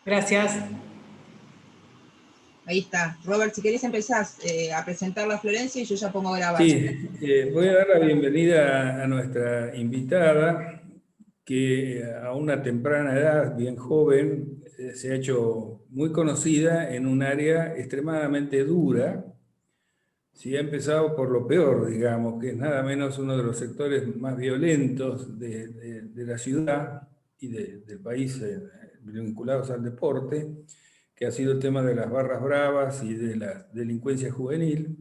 Gracias. Ahí está. Robert, si querés empezás a presentarla a Florencia y yo ya pongo a grabar. Sí, voy a dar la bienvenida a nuestra invitada, que a una temprana edad, bien joven, se ha hecho muy conocida en un área extremadamente dura. Sí, ha empezado por lo peor, digamos, que es nada menos uno de los sectores más violentos de la ciudad y del país vinculados al deporte, que ha sido el tema de las barras bravas y de la delincuencia juvenil.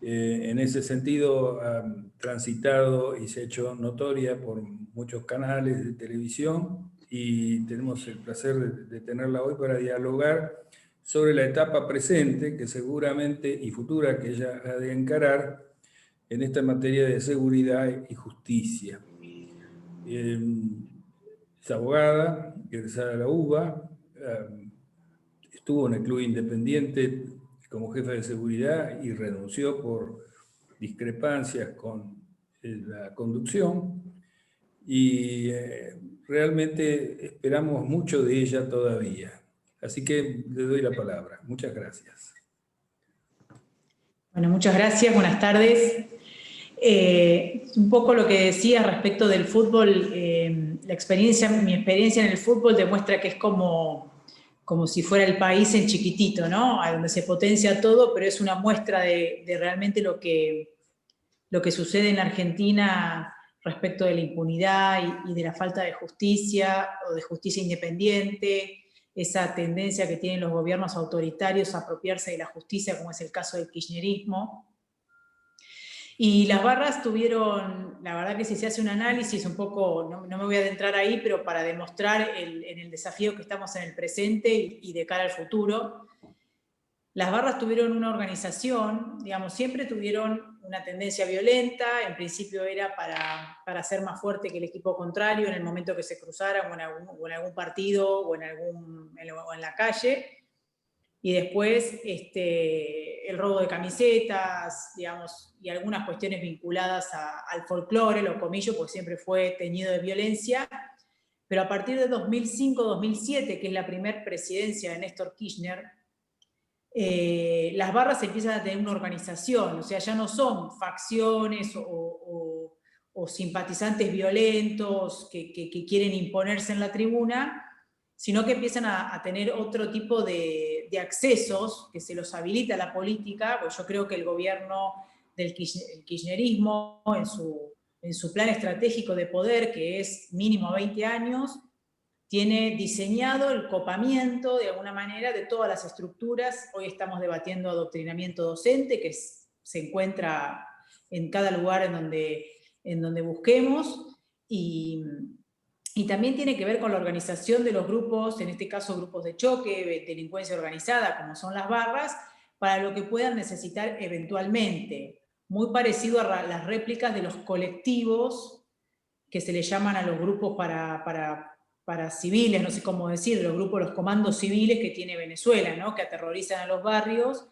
En ese sentido, ha transitado y se ha hecho notoria por muchos canales de televisión y tenemos el placer de tenerla hoy para dialogar sobre la etapa presente, que seguramente, y futura, que ella ha de encarar en esta materia de seguridad y justicia. Es abogada, egresada de la UBA, estuvo en el Club Independiente como jefa de seguridad y renunció por discrepancias con la conducción, y realmente esperamos mucho de ella todavía. Así que le doy la palabra. Muchas gracias. Bueno, muchas gracias, buenas tardes. Un poco lo que decía respecto del fútbol, mi experiencia en el fútbol demuestra que es como si fuera el país en chiquitito, ¿no? A donde se potencia todo, pero es una muestra de realmente lo que sucede en Argentina respecto de la impunidad y de la falta de justicia o de justicia independiente, esa tendencia que tienen los gobiernos autoritarios a apropiarse de la justicia, como es el caso del kirchnerismo. Y las barras tuvieron, la verdad que si se hace un análisis un poco, no me voy a adentrar ahí, pero para demostrar en el desafío que estamos en el presente y de cara al futuro, las barras tuvieron una organización, digamos, siempre tuvieron una tendencia violenta, en principio era para ser más fuerte que el equipo contrario en el momento que se cruzaran o en algún partido o en la calle. Y después el robo de camisetas, digamos, y algunas cuestiones vinculadas al folclore, lo comillo, porque siempre fue teñido de violencia. Pero a partir de 2005-2007, que es la primera presidencia de Néstor Kirchner, las barras empiezan a tener una organización, o sea, ya no son facciones o simpatizantes violentos que quieren imponerse en la tribuna, sino que empiezan a tener otro tipo de accesos que se los habilita la política, porque yo creo que el gobierno del kirchnerismo, en su plan estratégico de poder, que es mínimo 20 años, tiene diseñado el copamiento, de alguna manera, de todas las estructuras. Hoy estamos debatiendo adoctrinamiento docente, que se encuentra en cada lugar en donde busquemos, y también tiene que ver con la organización de los grupos, en este caso grupos de choque, delincuencia organizada, como son las barras, para lo que puedan necesitar eventualmente. Muy parecido a las réplicas de los colectivos que se le llaman a los grupos para civiles, no sé cómo decir, los grupos, los comandos civiles que tiene Venezuela, ¿no? Que aterrorizan a los barrios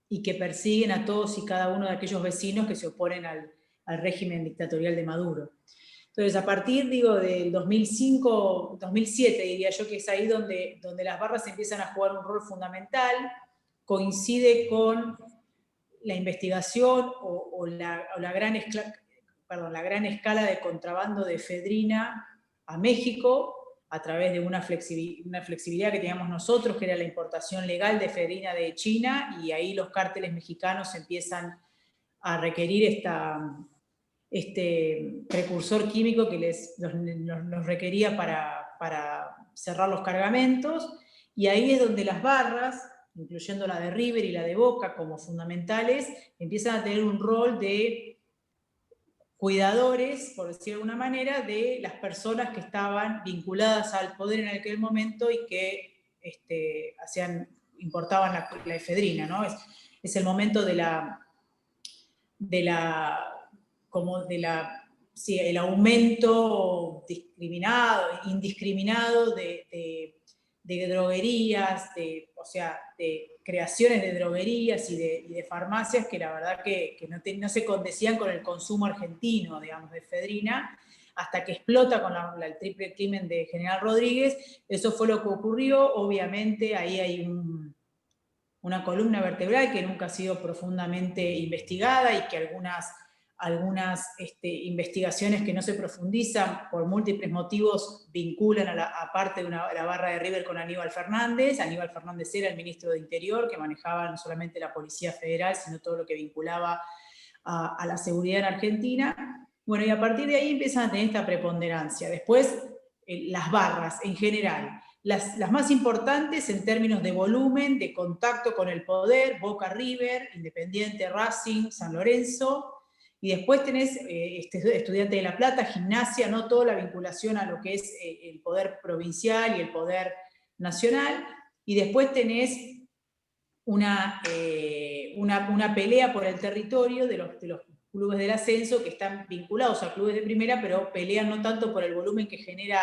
y que persiguen a todos y cada uno de aquellos vecinos que se oponen al régimen dictatorial de Maduro. Entonces, a partir, del 2005, 2007, diría yo, que es ahí donde las barras empiezan a jugar un rol fundamental, coincide con la investigación o la gran escala de contrabando de efedrina a México, a través de una flexibilidad que teníamos nosotros, que era la importación legal de efedrina de China, y ahí los cárteles mexicanos empiezan a requerir este precursor químico que nos requería para cerrar los cargamentos, y ahí es donde las barras, incluyendo la de River y la de Boca como fundamentales, empiezan a tener un rol de cuidadores, por decir de alguna manera, de las personas que estaban vinculadas al poder en aquel momento y que importaban la efedrina, ¿no? Es el momento el aumento indiscriminado de droguerías, de creaciones de droguerías y de farmacias que la verdad que no se condecían con el consumo argentino, digamos, de efedrina, hasta que explota con el triple crimen de General Rodríguez. Eso fue lo que ocurrió. Obviamente ahí hay una columna vertebral que nunca ha sido profundamente investigada y que algunas investigaciones que no se profundizan por múltiples motivos vinculan a parte de la barra de River con Aníbal Fernández. Aníbal Fernández era el ministro de Interior, que manejaba no solamente la Policía Federal, sino todo lo que vinculaba a la seguridad en Argentina. Bueno, y a partir de ahí empiezan a tener esta preponderancia. Después, las barras en general. Las más importantes en términos de volumen, de contacto con el poder: Boca, River, Independiente, Racing, San Lorenzo. Y después tenés Estudiantes de La Plata, Gimnasia, no toda la vinculación a lo que es el poder provincial y el poder nacional. Y después tenés una pelea por el territorio de los clubes del ascenso, que están vinculados a clubes de primera, pero pelean no tanto por el volumen que genera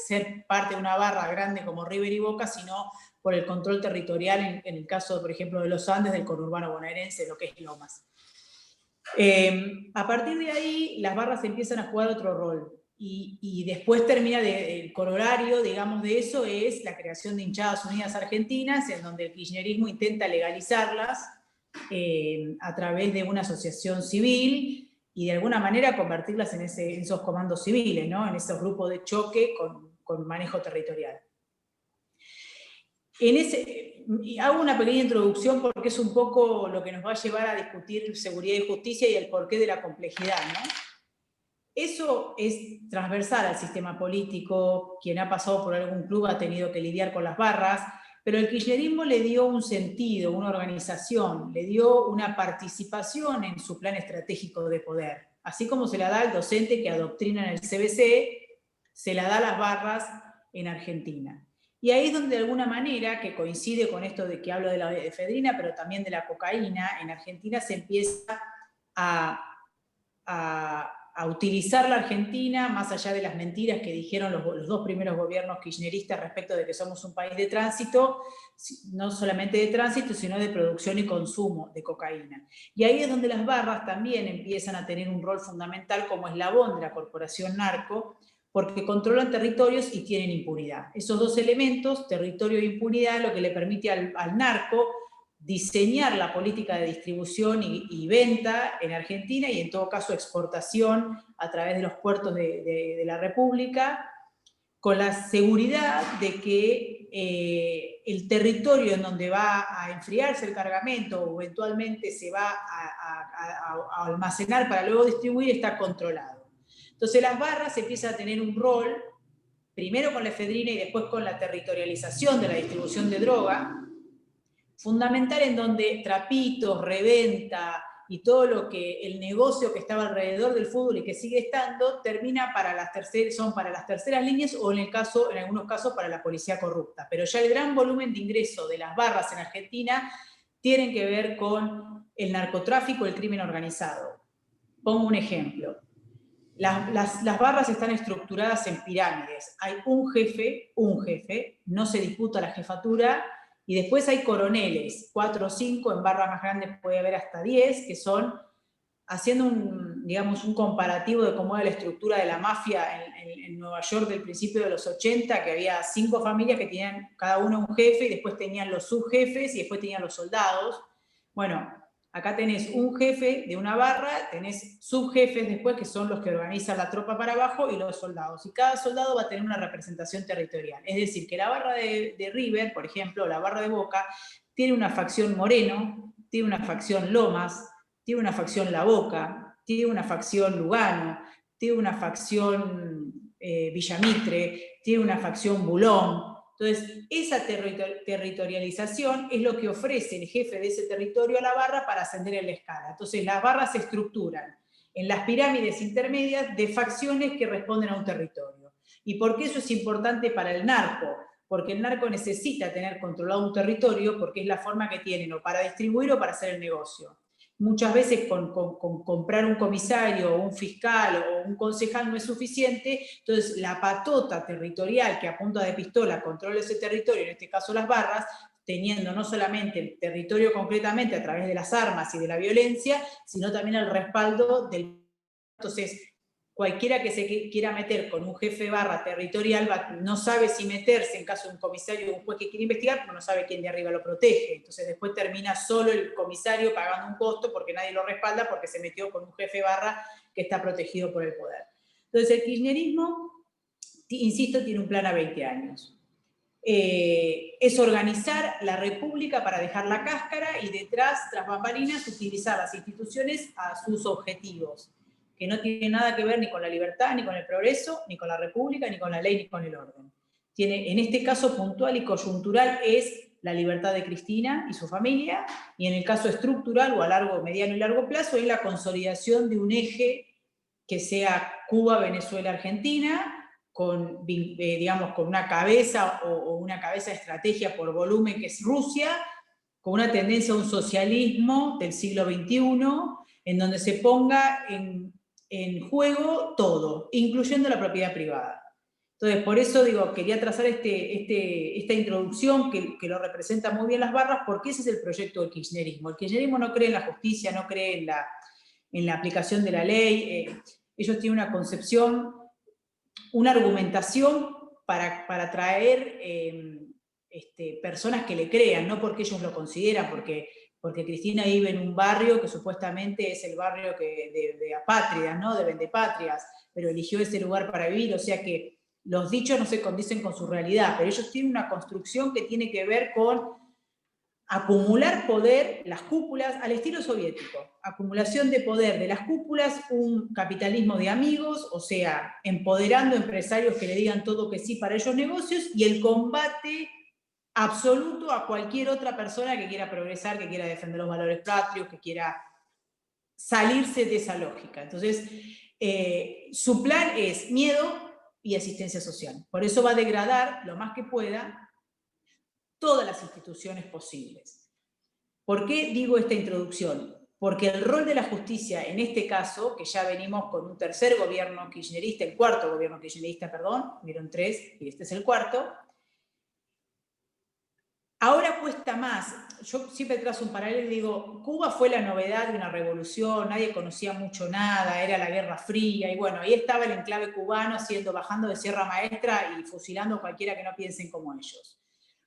ser parte de una barra grande como River y Boca, sino por el control territorial, en el caso, por ejemplo, de los Andes, del conurbano bonaerense, lo que es Lomas. A partir de ahí, las barras empiezan a jugar otro rol. Y después termina el corolario, digamos, de eso es la creación de Hinchadas Unidas Argentinas, en donde el kirchnerismo intenta legalizarlas a través de una asociación civil y de alguna manera convertirlas en esos comandos civiles, ¿no? En esos grupos de choque con manejo territorial. Hago una pequeña introducción porque es un poco lo que nos va a llevar a discutir seguridad y justicia y el porqué de la complejidad, ¿no? Eso es transversal al sistema político. Quien ha pasado por algún club ha tenido que lidiar con las barras, pero el kirchnerismo le dio un sentido, una organización, le dio una participación en su plan estratégico de poder. Así como se la da al docente que adoctrina en el CBC, se la da a las barras en Argentina. Y ahí es donde de alguna manera, que coincide con esto de que hablo de la efedrina, pero también de la cocaína, en Argentina se empieza a utilizar la Argentina, más allá de las mentiras que dijeron los dos primeros gobiernos kirchneristas respecto de que somos un país de tránsito, no solamente de tránsito, sino de producción y consumo de cocaína. Y ahí es donde las barras también empiezan a tener un rol fundamental como eslabón de la corporación narco, porque controlan territorios y tienen impunidad. Esos dos elementos, territorio e impunidad, lo que le permite al narco diseñar la política de distribución y venta en Argentina, y en todo caso exportación a través de los puertos de la República, con la seguridad de que el territorio en donde va a enfriarse el cargamento o eventualmente se va a almacenar para luego distribuir está controlado. Entonces las barras empiezan a tener un rol, primero con la efedrina y después con la territorialización de la distribución de droga, fundamental, en donde trapitos, reventa y todo lo que el negocio que estaba alrededor del fútbol y que sigue estando, son para las terceras líneas o en algunos casos para la policía corrupta. Pero ya el gran volumen de ingreso de las barras en Argentina tienen que ver con el narcotráfico, el crimen organizado. Pongo un ejemplo. Las barras están estructuradas en pirámides. Hay un jefe, no se disputa la jefatura, y después hay coroneles, 4 o 5, en barras más grandes puede haber hasta 10, que son, haciendo un comparativo de cómo era la estructura de la mafia en Nueva York del principio de los 80, que había 5 familias que tenían cada uno un jefe, y después tenían los subjefes, y después tenían los soldados. Bueno, acá tenés un jefe de una barra, tenés subjefes después, que son los que organizan la tropa para abajo, y los soldados. Y cada soldado va a tener una representación territorial. Es decir, que la barra de River, por ejemplo, la barra de Boca, tiene una facción Moreno, tiene una facción Lomas, tiene una facción La Boca, tiene una facción Lugano, tiene una facción Villamitre, tiene una facción Bulón. Entonces, esa territorialización es lo que ofrece el jefe de ese territorio a la barra para ascender en la escala. Entonces, las barras se estructuran en las pirámides intermedias de facciones que responden a un territorio. ¿Y por qué eso es importante para el narco? Porque el narco necesita tener controlado un territorio, porque es la forma que tienen o para distribuir o para hacer el negocio. Muchas veces con comprar un comisario o un fiscal o un concejal no es suficiente, entonces la patota territorial que a punta de pistola controla ese territorio, en este caso las barras, teniendo no solamente el territorio completamente a través de las armas y de la violencia, sino también el respaldo del... Entonces, cualquiera que se quiera meter con un jefe barra territorial no sabe si meterse en caso de un comisario o un juez que quiere investigar, porque no sabe quién de arriba lo protege. Entonces después termina solo el comisario pagando un costo porque nadie lo respalda porque se metió con un jefe barra que está protegido por el poder. Entonces el kirchnerismo, insisto, tiene un plan a 20 años. Es organizar la república para dejar la cáscara y detrás, tras bambalinas, utilizar las instituciones a sus objetivos, que no tiene nada que ver ni con la libertad, ni con el progreso, ni con la república, ni con la ley, ni con el orden. Tiene, en este caso puntual y coyuntural, es la libertad de Cristina y su familia, y en el caso estructural o a largo, mediano y largo plazo, es la consolidación de un eje que sea Cuba, Venezuela, Argentina, con, digamos, con una cabeza o una cabeza de estrategia por volumen que es Rusia, con una tendencia a un socialismo del siglo XXI, en donde se ponga en juego todo, incluyendo la propiedad privada. Entonces, por eso digo, quería trazar esta introducción que lo representa muy bien las barras, porque ese es el proyecto del kirchnerismo. El kirchnerismo no cree en la justicia, no cree en la aplicación de la ley. Ellos tienen una concepción, una argumentación para traer personas que le crean, no porque ellos lo consideran, porque Cristina vive en un barrio que supuestamente es el barrio de apátridas, ¿no? De vendepatrias, pero eligió ese lugar para vivir, o sea que los dichos no se condicen con su realidad, pero ellos tienen una construcción que tiene que ver con acumular poder, las cúpulas, al estilo soviético, acumulación de poder de las cúpulas, un capitalismo de amigos, o sea, empoderando empresarios que le digan todo que sí para ellos negocios, y el combate absoluto a cualquier otra persona que quiera progresar, que quiera defender los valores patrios, que quiera salirse de esa lógica. Entonces, su plan es miedo y asistencia social. Por eso va a degradar lo más que pueda todas las instituciones posibles. ¿Por qué digo esta introducción? Porque el rol de la justicia en este caso, que ya venimos con un tercer gobierno kirchnerista, el cuarto gobierno kirchnerista, perdón, vieron 3 y este es el cuarto, ahora cuesta más. Yo siempre trazo un paralelo y digo, Cuba fue la novedad de una revolución, nadie conocía mucho nada, era la Guerra Fría, y bueno, ahí estaba el enclave cubano bajando de Sierra Maestra y fusilando a cualquiera que no piensen como ellos.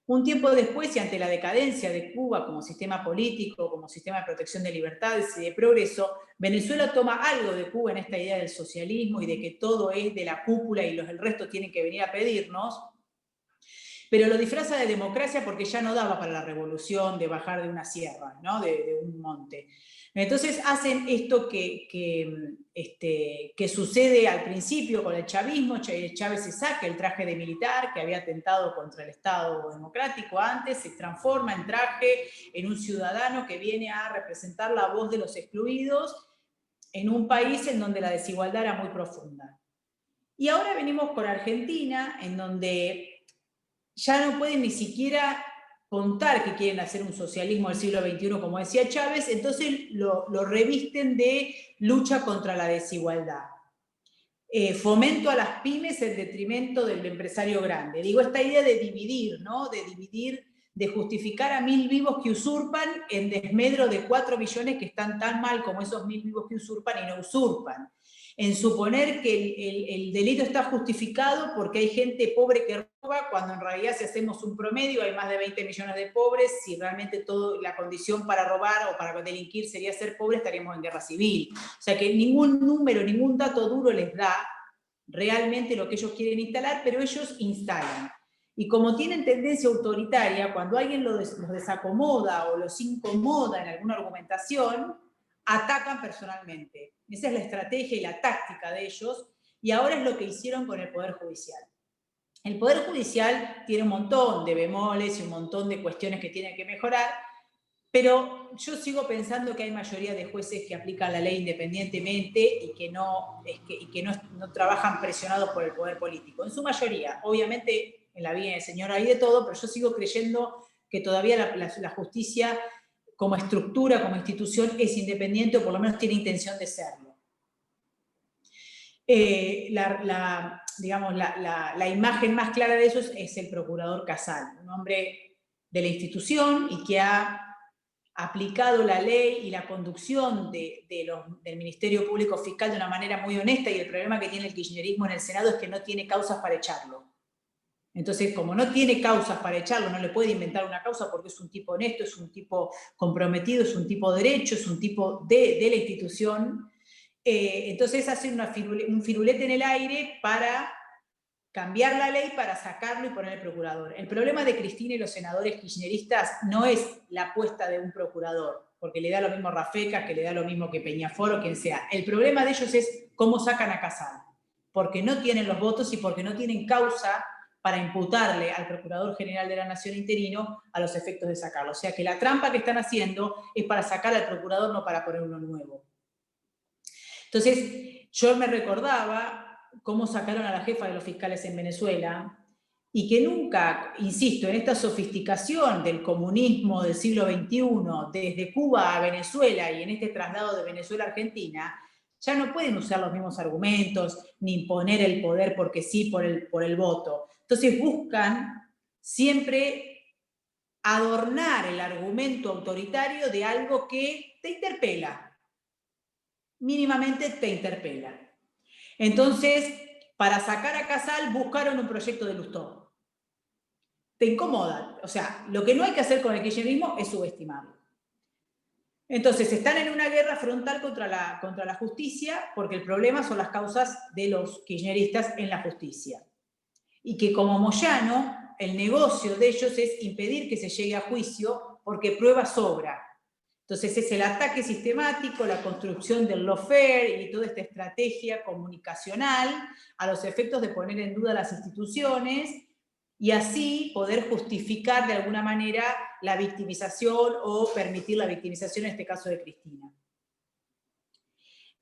Un tiempo después, y ante la decadencia de Cuba como sistema político, como sistema de protección de libertades y de progreso, Venezuela toma algo de Cuba en esta idea del socialismo y de que todo es de la cúpula y el resto tienen que venir a pedirnos, pero lo disfraza de democracia porque ya no daba para la revolución de bajar de una sierra, ¿no? de un monte. Entonces hacen esto que sucede al principio con el chavismo. Chávez se saca el traje de militar que había atentado contra el Estado democrático antes, se transforma en traje, en un ciudadano que viene a representar la voz de los excluidos en un país en donde la desigualdad era muy profunda. Y ahora venimos con Argentina, en donde ya no pueden ni siquiera contar que quieren hacer un socialismo del siglo XXI, como decía Chávez, entonces lo revisten de lucha contra la desigualdad. Fomento a las pymes en detrimento del empresario grande. Digo, esta idea de dividir, ¿no? De dividir, de justificar a 1000 vivos que usurpan en desmedro de 4 millones que están tan mal como esos 1000 vivos que usurpan y no usurpan. En suponer que el delito está justificado porque hay gente pobre que roba, cuando en realidad si hacemos un promedio hay más de 20 millones de pobres, si realmente toda la condición para robar o para delinquir sería ser pobre, estaríamos en guerra civil. O sea que ningún número, ningún dato duro les da realmente lo que ellos quieren instalar, pero ellos instalan. Y como tienen tendencia autoritaria, cuando alguien los desacomoda o los incomoda en alguna argumentación, atacan personalmente. Esa es la estrategia y la táctica de ellos, y ahora es lo que hicieron con el Poder Judicial. El Poder Judicial tiene un montón de bemoles y un montón de cuestiones que tienen que mejorar, pero yo sigo pensando que hay mayoría de jueces que aplican la ley independientemente y que no trabajan presionados por el poder político. En su mayoría, obviamente en la vida del Señor hay de todo, pero yo sigo creyendo que todavía la justicia como estructura, como institución, es independiente o por lo menos tiene intención de serlo. La imagen más clara de eso es el procurador Casal, un hombre de la institución y que ha aplicado la ley y la conducción del Ministerio Público Fiscal de una manera muy honesta, y el problema que tiene el kirchnerismo en el Senado es que no tiene causas para echarlo. Entonces, como no tiene causas para echarlo, no le puede inventar una causa porque es un tipo honesto, es un tipo comprometido, es un tipo derecho, es un tipo de la institución. Entonces hacen un firulete en el aire para cambiar la ley, para sacarlo y poner el procurador. El problema de Cristina y los senadores kirchneristas no es la apuesta de un procurador, porque le da lo mismo Rafecas, que le da lo mismo que Peñafort o quien sea. El problema de ellos es cómo sacan a Casal, porque no tienen los votos y porque no tienen causa para imputarle al Procurador General de la Nación interino a los efectos de sacarlo. O sea que la trampa que están haciendo es para sacar al procurador, no para poner uno nuevo. Entonces, yo me recordaba cómo sacaron a la jefa de los fiscales en Venezuela, y que nunca, insisto, en esta sofisticación del comunismo del siglo XXI, desde Cuba a Venezuela y en este traslado de Venezuela a Argentina, ya no pueden usar los mismos argumentos, ni imponer el poder porque sí, por el voto. Entonces buscan siempre adornar el argumento autoritario de algo que te interpela, mínimamente te interpela. Entonces, para sacar a Casal buscaron un proyecto de Lustó. Te incomoda. O sea, lo que no hay que hacer con el kirchnerismo es subestimarlo. Entonces, están en una guerra frontal contra la justicia, porque el problema son las causas de los kirchneristas en la justicia. Y que como Moyano, el negocio de ellos es impedir que se llegue a juicio porque prueba sobra. Entonces es el ataque sistemático, la construcción del lawfare y toda esta estrategia comunicacional a los efectos de poner en duda las instituciones y así poder justificar de alguna manera la victimización o permitir la victimización en este caso de Cristina.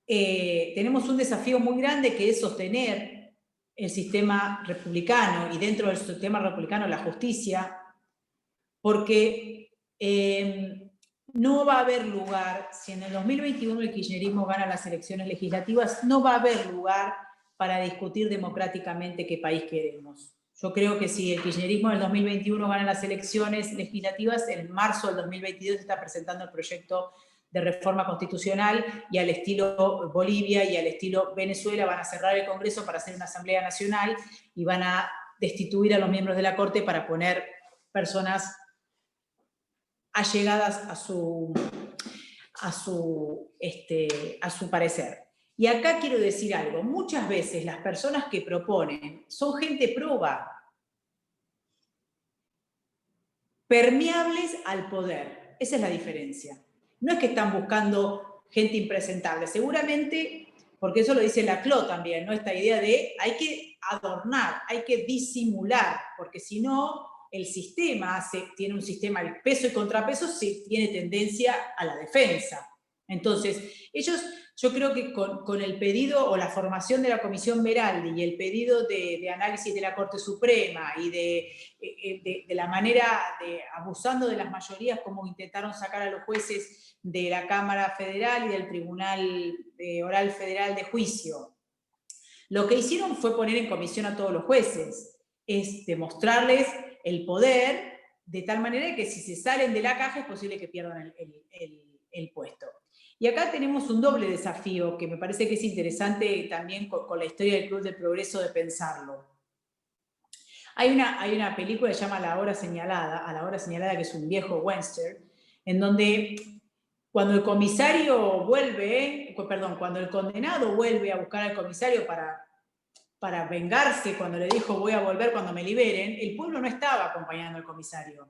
Tenemos un desafío muy grande que es sostener el sistema republicano y dentro del sistema republicano la justicia, porque no va a haber lugar, si en el 2021 el kirchnerismo gana las elecciones legislativas, no va a haber lugar para discutir democráticamente qué país queremos. Yo creo que si el kirchnerismo en el 2021 gana las elecciones legislativas, en marzo del 2022 está presentando el proyecto de reforma constitucional y al estilo Bolivia y al estilo Venezuela van a cerrar el Congreso para hacer una Asamblea Nacional y van a destituir a los miembros de la Corte para poner personas allegadas a su parecer. Y acá quiero decir algo, muchas veces las personas que proponen son gente proba, permeables al poder, esa es la diferencia. No es que están buscando gente impresentable, seguramente, porque eso lo dice Laclau también, ¿no? Esta idea de hay que adornar, hay que disimular, porque si no, el sistema tiene un sistema, el peso y contrapeso, tiene tendencia a la defensa. Entonces, ellos, yo creo que con el pedido o la formación de la Comisión Meraldi y el pedido de análisis de la Corte Suprema y de la manera abusando de las mayorías como intentaron sacar a los jueces de la Cámara Federal y del Tribunal Oral Federal de Juicio, lo que hicieron fue poner en comisión a todos los jueces, es demostrarles el poder de tal manera que si se salen de la caja es posible que pierdan el puesto. Y acá tenemos un doble desafío que me parece que es interesante también con la historia del Club del Progreso de pensarlo. Hay una película que se llama A la hora señalada, que es un viejo western, en donde cuando el comisario cuando el condenado vuelve a buscar al comisario para vengarse cuando le dijo voy a volver cuando me liberen, el pueblo no estaba acompañando al comisario.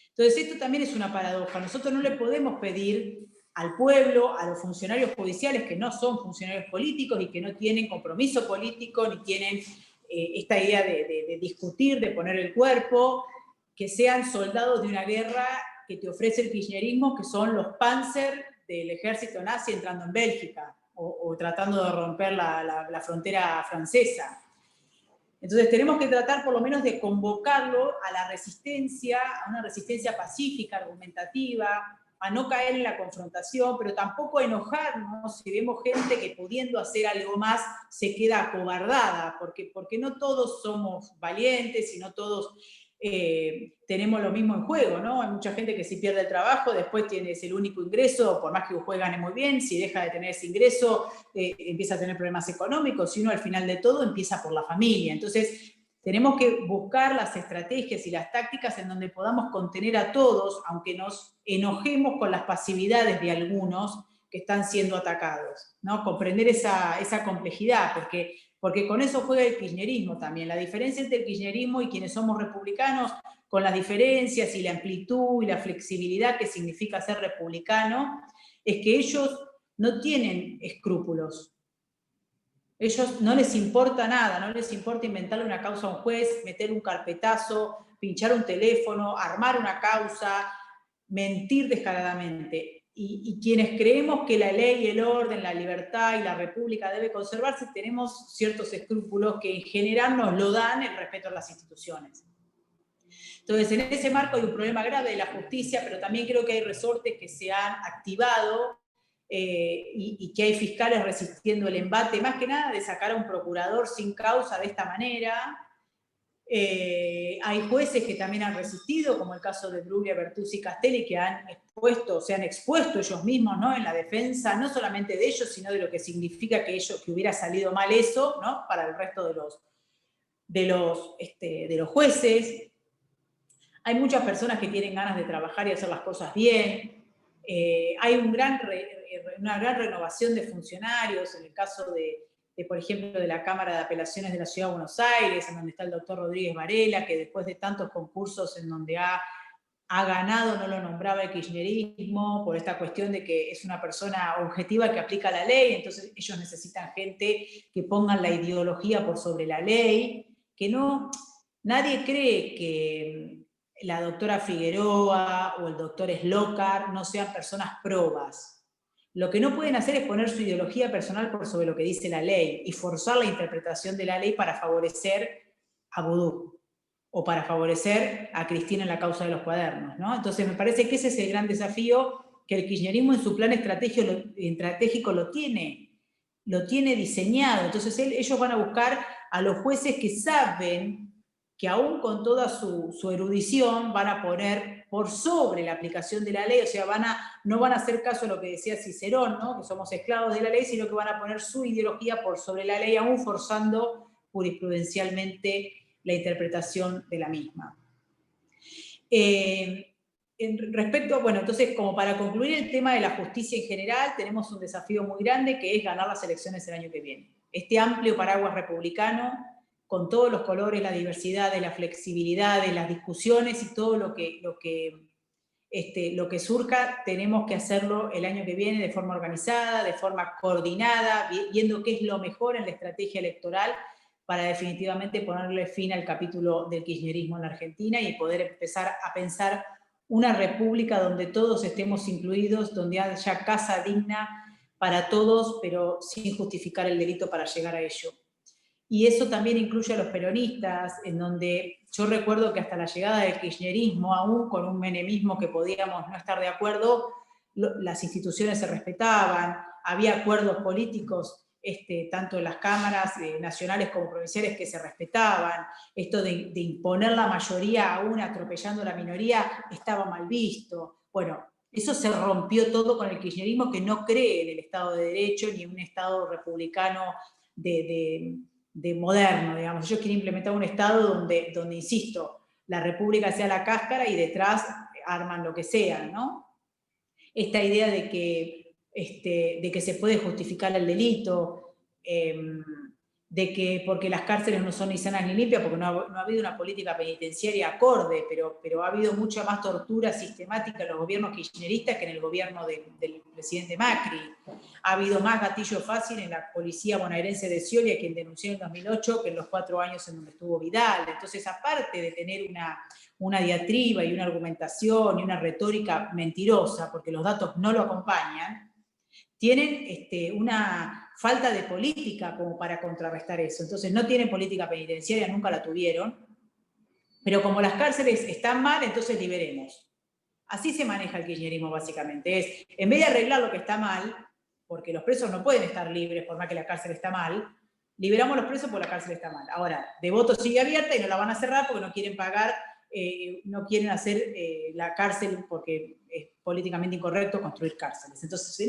Entonces esto también es una paradoja. Nosotros no le podemos pedir al pueblo, a los funcionarios judiciales que no son funcionarios políticos y que no tienen compromiso político, ni tienen esta idea de discutir, de poner el cuerpo, que sean soldados de una guerra que te ofrece el kirchnerismo, que son los Panzer del ejército nazi entrando en Bélgica o tratando de romper la frontera francesa. Entonces tenemos que tratar por lo menos de convocarlo a la resistencia, a una resistencia pacífica, argumentativa, a no caer en la confrontación, pero tampoco enojarnos si vemos gente que pudiendo hacer algo más se queda acobardada, porque no todos somos valientes y no todos tenemos lo mismo en juego, ¿no? Hay mucha gente que si pierde el trabajo, después es el único ingreso, por más que un juez gane muy bien, si deja de tener ese ingreso, empieza a tener problemas económicos, y uno al final de todo empieza por la familia. Entonces, tenemos que buscar las estrategias y las tácticas en donde podamos contener a todos, aunque nos enojemos con las pasividades de algunos que están siendo atacados, ¿no? Comprender esa complejidad, porque con eso juega el kirchnerismo también. La diferencia entre el kirchnerismo y quienes somos republicanos, con las diferencias y la amplitud y la flexibilidad que significa ser republicano, es que ellos no tienen escrúpulos. Ellos no les importa nada, no les importa inventarle una causa a un juez, meter un carpetazo, pinchar un teléfono, armar una causa, mentir descaradamente. Y quienes creemos que la ley, el orden, la libertad y la república debe conservarse, tenemos ciertos escrúpulos que en general nos lo dan el respeto a las instituciones. Entonces, en ese marco hay un problema grave de la justicia, pero también creo que hay resortes que se han activado y que hay fiscales resistiendo el embate, más que nada de sacar a un procurador sin causa de esta manera. Hay jueces que también han resistido, como el caso de Bruglia, Bertuzzi y Castelli, que se han expuesto ellos mismos, ¿no? En la defensa, no solamente de ellos, sino de lo que significa que hubiera salido mal eso, ¿no? Para el resto de los jueces. Hay muchas personas que tienen ganas de trabajar y hacer las cosas bien. Hay una gran renovación de funcionarios, en el caso por ejemplo, de la Cámara de Apelaciones de la Ciudad de Buenos Aires, en donde está el doctor Rodríguez Varela, que después de tantos concursos en donde ha ganado, no lo nombraba el kirchnerismo, por esta cuestión de que es una persona objetiva que aplica la ley, entonces ellos necesitan gente que pongan la ideología por sobre la ley, que nadie cree que la doctora Figueroa o el doctor Slokar no sean personas probas. Lo que no pueden hacer es poner su ideología personal por sobre lo que dice la ley y forzar la interpretación de la ley para favorecer a Vudú o para favorecer a Cristina en la causa de los cuadernos, ¿no? Entonces me parece que ese es el gran desafío que el kirchnerismo en su plan estratégico lo tiene diseñado. Entonces ellos van a buscar a los jueces que saben que aún con toda su erudición van a poner por sobre la aplicación de la ley, o sea, no van a hacer caso a lo que decía Cicerón, ¿no? Que somos esclavos de la ley, sino que van a poner su ideología por sobre la ley, aún forzando jurisprudencialmente la interpretación de la misma. Entonces, como para concluir el tema de la justicia en general, tenemos un desafío muy grande que es ganar las elecciones el año que viene. Este amplio paraguas republicano, con todos los colores, la diversidad, la flexibilidad, las discusiones y todo lo que surja, tenemos que hacerlo el año que viene de forma organizada, de forma coordinada, viendo qué es lo mejor en la estrategia electoral para definitivamente ponerle fin al capítulo del kirchnerismo en la Argentina y poder empezar a pensar una república donde todos estemos incluidos, donde haya casa digna para todos, pero sin justificar el delito para llegar a ello. Y eso también incluye a los peronistas, en donde yo recuerdo que hasta la llegada del kirchnerismo, aún con un menemismo que podíamos no estar de acuerdo, las instituciones se respetaban, había acuerdos políticos, tanto en las cámaras nacionales como provinciales, que se respetaban. Esto de imponer la mayoría aún atropellando a la minoría estaba mal visto. Bueno, eso se rompió todo con el kirchnerismo, que no cree en el Estado de Derecho ni en un Estado republicano de moderno, digamos. Ellos quieren implementar un Estado donde, insisto, la república sea la cáscara y detrás arman lo que sea, ¿no? Esta idea de que se puede justificar el delito, de que porque las cárceles no son ni sanas ni limpias, porque no ha habido una política penitenciaria acorde, pero ha habido mucha más tortura sistemática en los gobiernos kirchneristas que en el gobierno del presidente Macri. Ha habido más gatillo fácil en la policía bonaerense de Scioli, a quien denunció en 2008, que en los 4 años en donde estuvo Vidal. Entonces, aparte de tener una diatriba y una argumentación y una retórica mentirosa, porque los datos no lo acompañan, tienen una falta de política como para contrarrestar eso. Entonces no tienen política penitenciaria, nunca la tuvieron, pero como las cárceles están mal, entonces liberemos. Así se maneja el kirchnerismo básicamente, en vez de arreglar lo que está mal, porque los presos no pueden estar libres por más que la cárcel está mal, liberamos los presos porque la cárcel está mal. Ahora, Devoto sigue abierta y no la van a cerrar porque no quieren pagar no quieren hacer la cárcel porque es políticamente incorrecto construir cárceles. Entonces,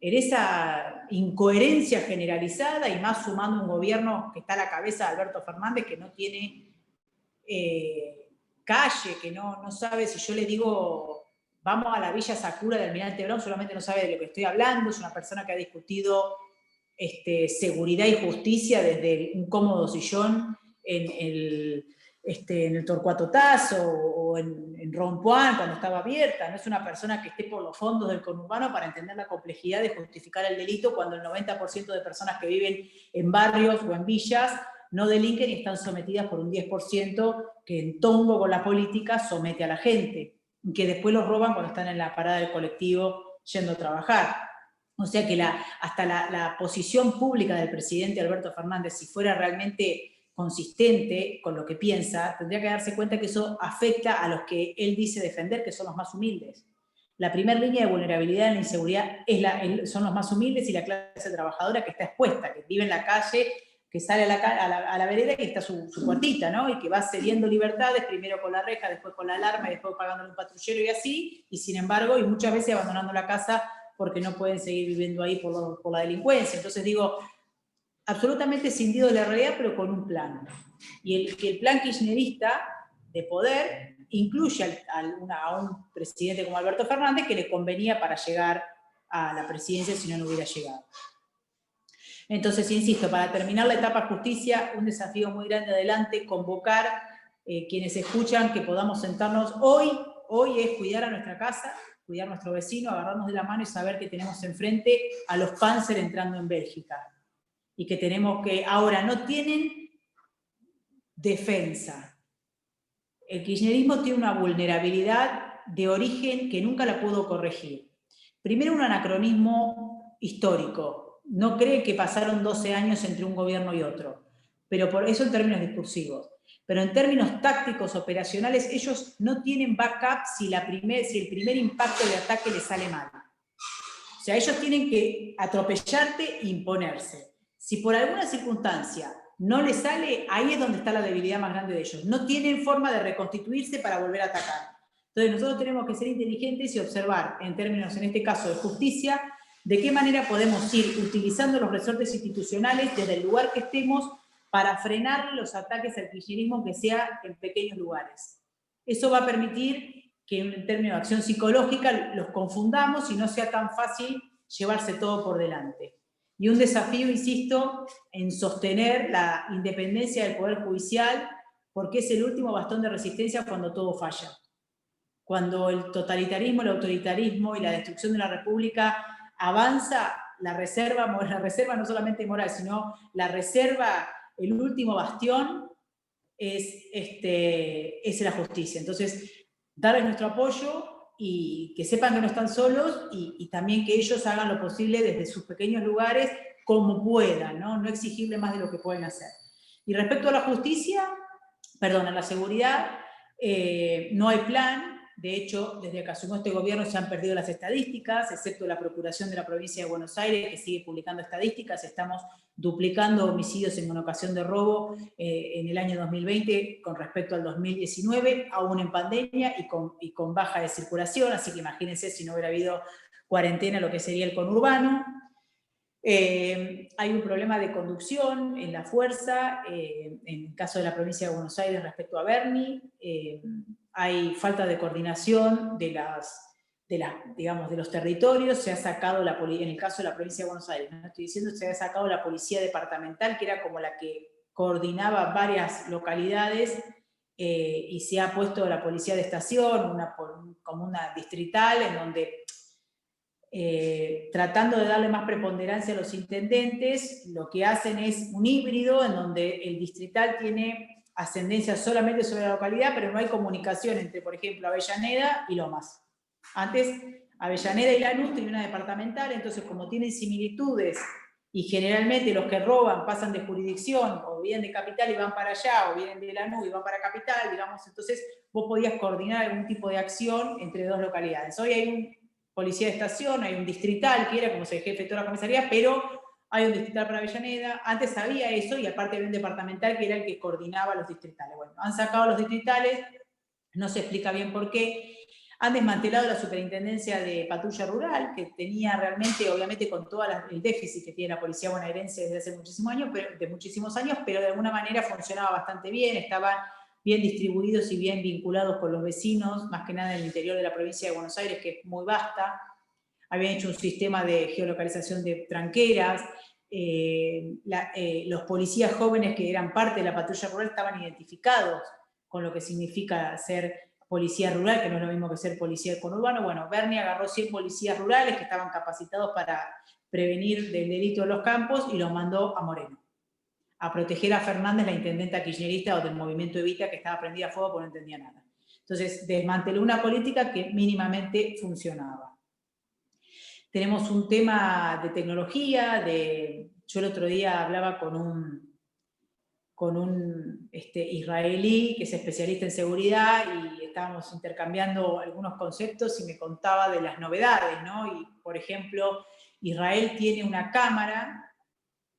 en esa incoherencia generalizada, y más sumando un gobierno que está a la cabeza de Alberto Fernández, que no tiene calle, que no sabe, si yo le digo vamos a la Villa Sakura del Almirante Brown, solamente no sabe de lo que estoy hablando, es una persona que ha discutido seguridad y justicia desde un cómodo sillón en el Torcuato Tasso o en Rompuán cuando estaba abierta. No es una persona que esté por los fondos del conurbano para entender la complejidad de justificar el delito cuando el 90% de personas que viven en barrios o en villas no delinquen y están sometidas por un 10% que en tongo con la política somete a la gente, que después los roban cuando están en la parada del colectivo yendo a trabajar. O sea que hasta la posición pública del presidente Alberto Fernández, si fuera realmente consistente con lo que piensa, tendría que darse cuenta que eso afecta a los que él dice defender, que son los más humildes. La primera línea de vulnerabilidad en la inseguridad son los más humildes y la clase trabajadora que está expuesta, que vive en la calle, que sale a la vereda y que está su cuartita, ¿no? Y que va cediendo libertades, primero con la reja, después con la alarma, y después pagándole un patrullero y así, y sin embargo, y muchas veces abandonando la casa porque no pueden seguir viviendo ahí por la delincuencia. Entonces digo, absolutamente escindido de la realidad, pero con un plan. Y el plan kirchnerista de poder incluye a un presidente como Alberto Fernández que le convenía para llegar a la presidencia si no hubiera llegado. Entonces, insisto, para terminar la etapa justicia, un desafío muy grande adelante, convocar quienes escuchan que podamos sentarnos hoy es cuidar a nuestra casa, cuidar a nuestro vecino, agarrarnos de la mano y saber que tenemos enfrente a los Panzer entrando en Bélgica. Y que tenemos que, ahora no tienen defensa. El kirchnerismo tiene una vulnerabilidad de origen que nunca la pudo corregir. Primero, un anacronismo histórico. No cree que pasaron 12 años entre un gobierno y otro, pero por eso en términos discursivos. Pero en términos tácticos, operacionales, ellos no tienen backup si el primer impacto de ataque les sale mal. O sea, ellos tienen que atropellarte e imponerse. Si por alguna circunstancia no les sale, ahí es donde está la debilidad más grande de ellos. No tienen forma de reconstituirse para volver a atacar. Entonces nosotros tenemos que ser inteligentes y observar, en términos, en este caso, de justicia, de qué manera podemos ir utilizando los resortes institucionales desde el lugar que estemos para frenar los ataques al kirchnerismo, que sea en pequeños lugares. Eso va a permitir que en términos de acción psicológica los confundamos y no sea tan fácil llevarse todo por delante. Y un desafío, insisto, en sostener la independencia del Poder Judicial, porque es el último bastón de resistencia cuando todo falla. Cuando el totalitarismo, el autoritarismo y la destrucción de la República avanza, la reserva no solamente moral, sino la reserva, el último bastión, es la justicia. Entonces, darles nuestro apoyo y que sepan que no están solos y también que ellos hagan lo posible desde sus pequeños lugares como puedan, ¿no? No exigirle más de lo que pueden hacer. Y respecto a la justicia, a la seguridad, no hay plan. De hecho, desde que asumió este gobierno se han perdido las estadísticas, excepto la Procuración de la Provincia de Buenos Aires, que sigue publicando estadísticas. Estamos duplicando homicidios en ocasión de robo en el año 2020 con respecto al 2019, aún en pandemia y con baja de circulación, así que imagínense si no hubiera habido cuarentena lo que sería el conurbano. Hay un problema de conducción en la fuerza, en el caso de la provincia de Buenos Aires respecto a Berni. Hay falta de coordinación de los territorios. Se ha sacado en el caso de la provincia de Buenos Aires, no estoy diciendo, se ha sacado la policía departamental, que era como la que coordinaba varias localidades, y se ha puesto la policía de estación, como una distrital, en donde tratando de darle más preponderancia a los intendentes, lo que hacen es un híbrido en donde el distrital tiene ascendencia solamente sobre la localidad, pero no hay comunicación entre, por ejemplo, Avellaneda y Lomas. Antes, Avellaneda y Lanús tenían una departamental, entonces como tienen similitudes y generalmente los que roban pasan de jurisdicción, o vienen de Capital y van para allá, o vienen de Lanús y van para Capital, digamos, entonces vos podías coordinar algún tipo de acción entre dos localidades. Hoy hay un policía de estación, hay un distrital que era como el jefe de toda la comisaría, pero hay un distrital para Avellaneda, antes había eso y aparte había un departamental que era el que coordinaba los distritales. Bueno, han sacado los distritales, no se explica bien por qué. Han desmantelado la superintendencia de patrulla rural, que tenía realmente, obviamente, con todo el déficit que tiene la policía bonaerense desde hace muchísimos años, pero de alguna manera funcionaba bastante bien, estaban bien distribuidos y bien vinculados con los vecinos, más que nada en el interior de la provincia de Buenos Aires, que es muy vasta. Habían hecho un sistema de geolocalización de tranqueras. Los policías jóvenes que eran parte de la patrulla rural estaban identificados con lo que significa ser policía rural, que no es lo mismo que ser policía conurbano. Bueno, Bernie agarró 100 policías rurales que estaban capacitados para prevenir del delito de los campos y los mandó a Moreno, a proteger a Fernández, la intendenta kirchnerista o del movimiento Evita, que estaba prendida a fuego porque no entendía nada. Entonces, desmanteló una política que mínimamente funcionaba. Tenemos un tema de tecnología, yo el otro día hablaba con un israelí que es especialista en seguridad y estábamos intercambiando algunos conceptos y me contaba de las novedades, ¿no? Y, por ejemplo, Israel tiene una cámara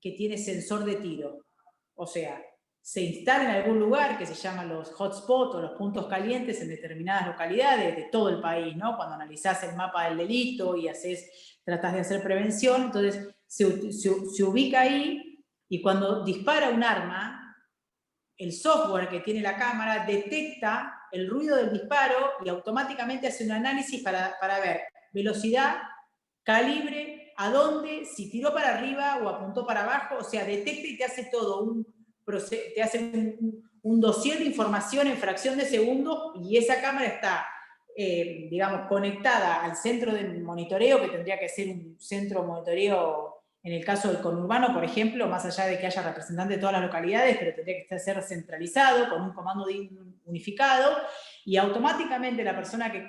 que tiene sensor de tiro. O sea, se instala en algún lugar que se llaman los hotspots o los puntos calientes en determinadas localidades de todo el país, ¿no? Cuando analizás el mapa del delito y tratás de hacer prevención, entonces se ubica ahí y cuando dispara un arma, el software que tiene la cámara detecta el ruido del disparo y automáticamente hace un análisis para ver velocidad, calibre, a dónde, si tiró para arriba o apuntó para abajo, o sea, detecta y te hace todo te hace un dossier de información en fracción de segundos y esa cámara está, digamos, conectada al centro de monitoreo, que tendría que ser un centro de monitoreo. En el caso del conurbano, por ejemplo, más allá de que haya representantes de todas las localidades, pero tendría que ser centralizado con un comando unificado y automáticamente la persona que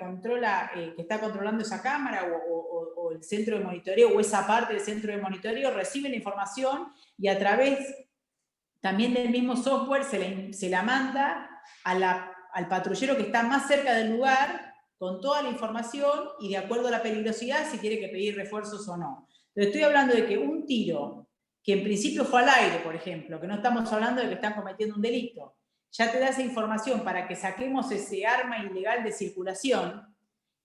está controlando esa cámara o el centro de monitoreo o esa parte del centro de monitoreo recibe la información y a través también del mismo software se la manda al patrullero que está más cerca del lugar con toda la información y de acuerdo a la peligrosidad si tiene que pedir refuerzos o no. Pero estoy hablando de que un tiro, que en principio fue al aire, por ejemplo, que no estamos hablando de que están cometiendo un delito, ya te da esa información para que saquemos ese arma ilegal de circulación.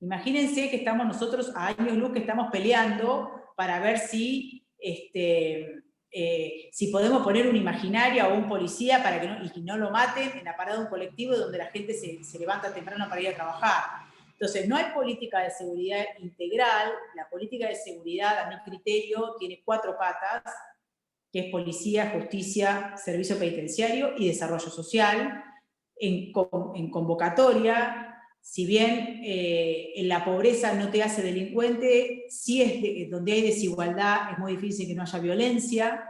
Imagínense que estamos nosotros a años luz que estamos peleando para ver si podemos poner una imaginaria o un policía para que no lo maten en la parada de un colectivo donde la gente se levanta temprano para ir a trabajar. Entonces, no hay política de seguridad integral. La política de seguridad, a mi criterio, tiene 4 patas, que es policía, justicia, servicio penitenciario y desarrollo social. En convocatoria, si bien en la pobreza no te hace delincuente, sí donde hay desigualdad es muy difícil que no haya violencia.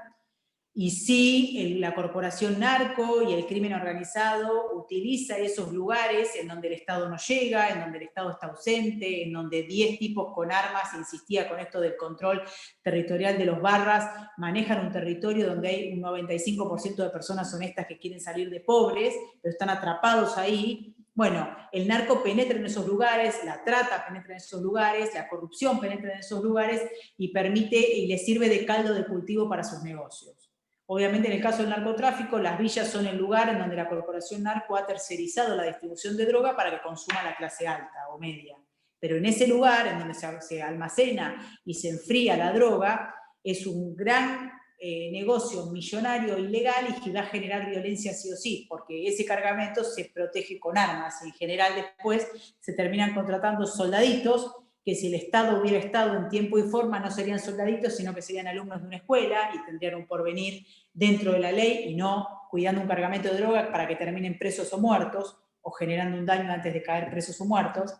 Y sí, la corporación narco y el crimen organizado utiliza esos lugares en donde el Estado no llega, en donde el Estado está ausente, en donde 10 tipos con armas, insistía con esto del control territorial de los barras, manejan un territorio donde hay un 95% de personas honestas que quieren salir de pobres, pero están atrapados ahí. Bueno, el narco penetra en esos lugares, la trata penetra en esos lugares, la corrupción penetra en esos lugares y permite y les sirve de caldo de cultivo para sus negocios. Obviamente, en el caso del narcotráfico, las villas son el lugar en donde la corporación narco ha tercerizado la distribución de droga para que consuma la clase alta o media. Pero en ese lugar, en donde se almacena y se enfría la droga, es un gran negocio millonario ilegal y que va a generar violencia sí o sí, porque ese cargamento se protege con armas. En general, después se terminan contratando soldaditos que si el Estado hubiera estado en tiempo y forma no serían soldaditos, sino que serían alumnos de una escuela y tendrían un porvenir dentro de la ley y no cuidando un cargamento de droga para que terminen presos o muertos o generando un daño antes de caer presos o muertos.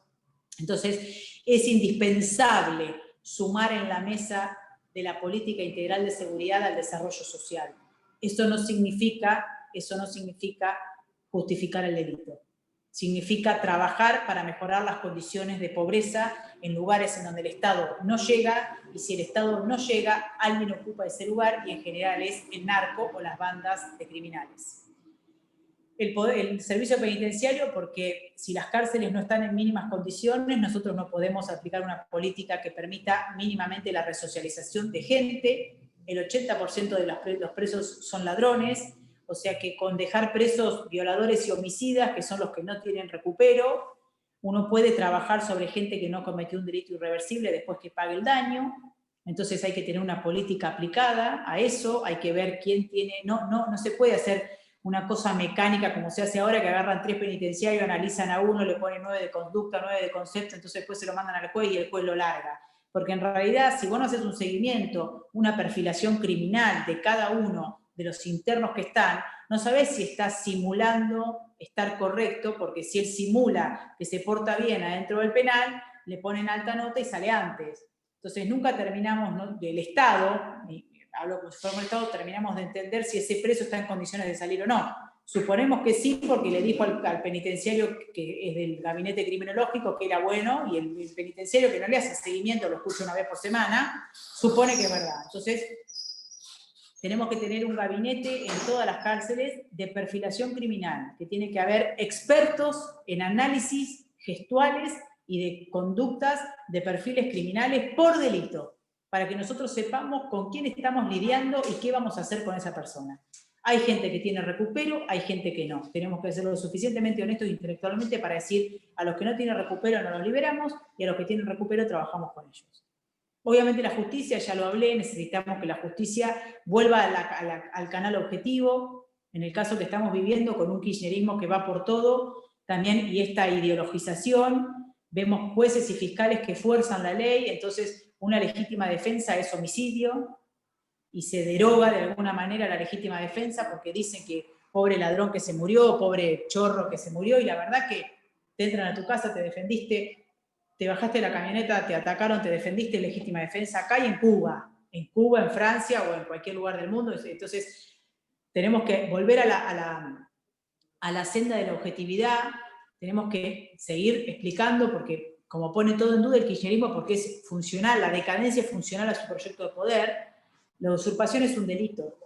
Entonces, es indispensable sumar en la mesa de la política integral de seguridad al desarrollo social. Eso no significa justificar el delito. Significa trabajar para mejorar las condiciones de pobreza en lugares en donde el Estado no llega, y si el Estado no llega, alguien ocupa ese lugar, y en general es el narco o las bandas de criminales. El servicio penitenciario, porque si las cárceles no están en mínimas condiciones, nosotros no podemos aplicar una política que permita mínimamente la resocialización de gente. el 80% de los presos son ladrones, o sea que con dejar presos violadores y homicidas, que son los que no tienen recupero, uno puede trabajar sobre gente que no cometió un delito irreversible después que pague el daño. Entonces hay que tener una política aplicada a eso, hay que ver quién tiene, no se puede hacer una cosa mecánica como se hace ahora, que agarran 3 penitenciarios, analizan a uno, le ponen 9 de conducta, 9 de concepto, entonces después se lo mandan al juez y el juez lo larga. Porque en realidad, si vos no haces un seguimiento, una perfilación criminal de cada uno de los internos que están, no sabés si está simulando estar correcto, porque si él simula que se porta bien adentro del penal, le ponen alta nota y sale antes. Entonces nunca terminamos, ¿no?, del Estado, y hablo como si fuera un Estado, terminamos de entender si ese preso está en condiciones de salir o no. Suponemos que sí, porque le dijo al penitenciario que es del gabinete criminológico que era bueno, y el penitenciario que no le hace seguimiento, lo escucha una vez por semana, supone que es verdad. Entonces, tenemos que tener un gabinete en todas las cárceles de perfilación criminal, que tiene que haber expertos en análisis gestuales y de conductas de perfiles criminales por delito, para que nosotros sepamos con quién estamos lidiando y qué vamos a hacer con esa persona. Hay gente que tiene recupero, hay gente que no. Tenemos que ser lo suficientemente honestos intelectualmente para decir a los que no tienen recupero no los liberamos y a los que tienen recupero trabajamos con ellos. Obviamente la justicia, ya lo hablé, necesitamos que la justicia vuelva al canal objetivo, en el caso que estamos viviendo con un kirchnerismo que va por todo, también, y esta ideologización, vemos jueces y fiscales que fuerzan la ley, entonces una legítima defensa es homicidio, y se deroga de alguna manera la legítima defensa porque dicen que pobre ladrón que se murió, pobre chorro que se murió, y la verdad que te entran a tu casa, te defendiste, te bajaste de la camioneta, te atacaron, te defendiste, legítima defensa acá y en Cuba, en Francia o en cualquier lugar del mundo. Entonces tenemos que volver a la senda de la objetividad, tenemos que seguir explicando, porque como pone todo en duda el kirchnerismo, porque es funcional, la decadencia es funcional a su proyecto de poder. La usurpación es un delito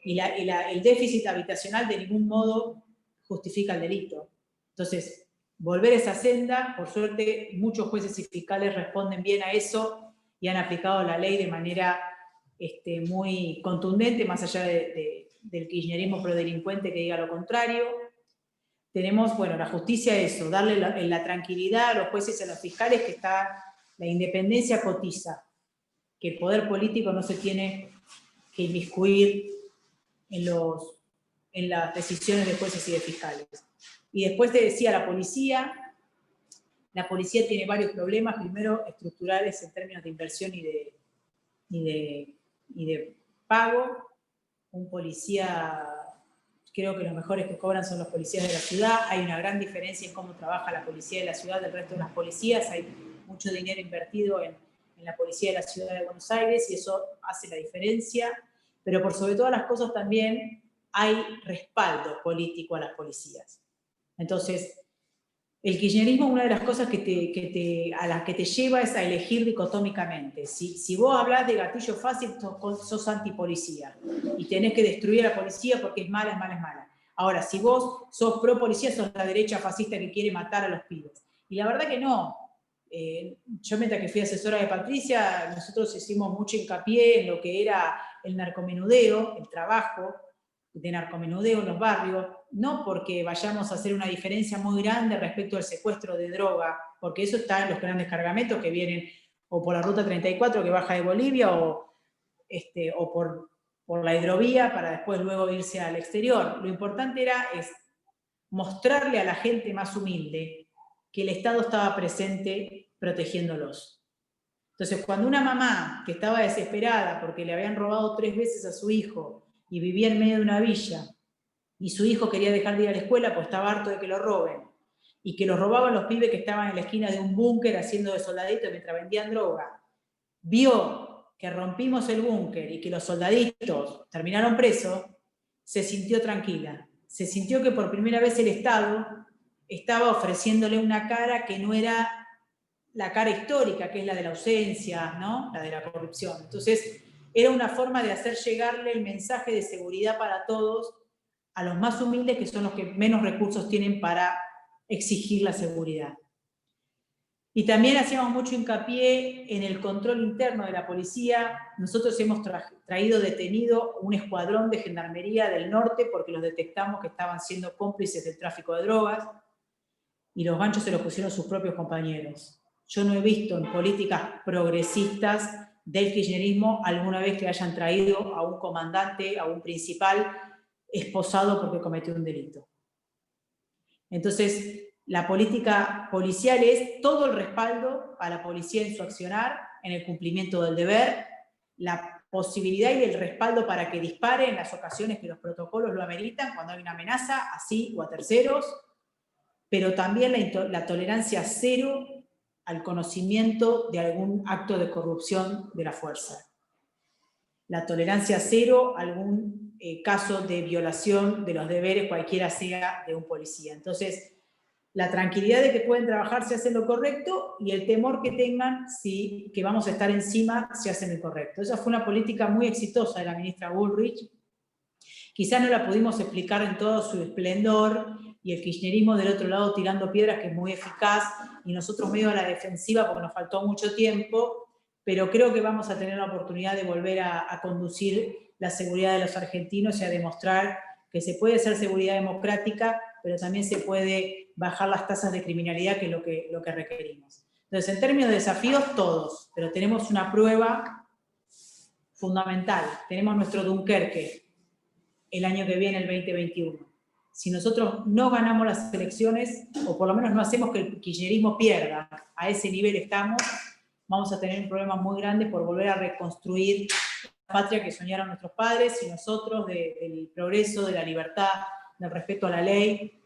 y el déficit habitacional de ningún modo justifica el delito. Entonces, volver a esa senda, por suerte muchos jueces y fiscales responden bien a eso y han aplicado la ley de manera muy contundente, más allá del kirchnerismo prodelincuente que diga lo contrario. Tenemos, bueno, la justicia eso, darle la tranquilidad a los jueces y a los fiscales que la independencia cotiza, que el poder político no se tiene que inmiscuir en las decisiones de jueces y de fiscales. Y después te decía, la policía tiene varios problemas, primero estructurales en términos de inversión y de pago. Un policía, creo que los mejores que cobran son los policías de la ciudad, hay una gran diferencia en cómo trabaja la policía de la ciudad del resto de las policías, hay mucho dinero invertido en la policía de la ciudad de Buenos Aires y eso hace la diferencia, pero por sobre todas las cosas también hay respaldo político a las policías. Entonces, el kirchnerismo, una de las cosas a las que te lleva es a elegir dicotómicamente. Si vos hablás de gatillo fácil, sos antipolicía y tenés que destruir a la policía porque es mala, es mala, es mala. Ahora, si vos sos pro policía, sos la derecha fascista que quiere matar a los pibes. Y la verdad que no. Yo mientras que fui asesora de Patricia, nosotros hicimos mucho hincapié en lo que era el narcomenudeo, el trabajo de narcomenudeo en los barrios, no porque vayamos a hacer una diferencia muy grande respecto al secuestro de droga, porque eso está en los grandes cargamentos que vienen o por la ruta 34 que baja de Bolivia o por la hidrovía para después luego irse al exterior. Lo importante es mostrarle a la gente más humilde que el Estado estaba presente protegiéndolos. Entonces, cuando una mamá que estaba desesperada porque le habían robado 3 veces a su hijo y vivía en medio de una villa, y su hijo quería dejar de ir a la escuela porque estaba harto de que lo roben, y que los robaban los pibes que estaban en la esquina de un búnker haciendo de soldaditos mientras vendían droga, vio que rompimos el búnker y que los soldaditos terminaron presos, se sintió tranquila. Se sintió que por primera vez el Estado estaba ofreciéndole una cara que no era la cara histórica, que es la de la ausencia, ¿no?, la de la corrupción. Entonces, era una forma de hacer llegarle el mensaje de seguridad para todos a los más humildes, que son los que menos recursos tienen para exigir la seguridad. Y también hacíamos mucho hincapié en el control interno de la policía. Nosotros hemos traído detenido un escuadrón de gendarmería del norte porque los detectamos que estaban siendo cómplices del tráfico de drogas, y los ganchos se los pusieron sus propios compañeros. Yo no he visto en políticas progresistas del kirchnerismo alguna vez que hayan traído a un comandante, a un principal, esposado porque cometió un delito. Entonces, la política policial es todo el respaldo a la policía en su accionar, en el cumplimiento del deber, la posibilidad y el respaldo para que dispare en las ocasiones que los protocolos lo ameritan, cuando hay una amenaza, así o a terceros, pero también la tolerancia cero al conocimiento de algún acto de corrupción de la fuerza. La tolerancia cero a algún caso de violación de los deberes, cualquiera sea, de un policía. Entonces, la tranquilidad de que pueden trabajar si hacen lo correcto y el temor que tengan que vamos a estar encima si hacen lo correcto. Esa fue una política muy exitosa de la ministra Bullrich. Quizás no la pudimos explicar en todo su esplendor, y el kirchnerismo del otro lado tirando piedras, que es muy eficaz, y nosotros medio a la defensiva porque nos faltó mucho tiempo, pero creo que vamos a tener la oportunidad de volver a conducir la seguridad de los argentinos y a demostrar que se puede hacer seguridad democrática, pero también se puede bajar las tasas de criminalidad, que es lo que requerimos. Entonces, en términos de desafíos, todos, pero tenemos una prueba fundamental. Tenemos nuestro Dunkerque el año que viene, el 2021. Si nosotros no ganamos las elecciones, o por lo menos no hacemos que el kirchnerismo pierda, a ese nivel estamos, vamos a tener un problema muy grande por volver a reconstruir la patria que soñaron nuestros padres y nosotros, del progreso, de la libertad, del respeto a la ley,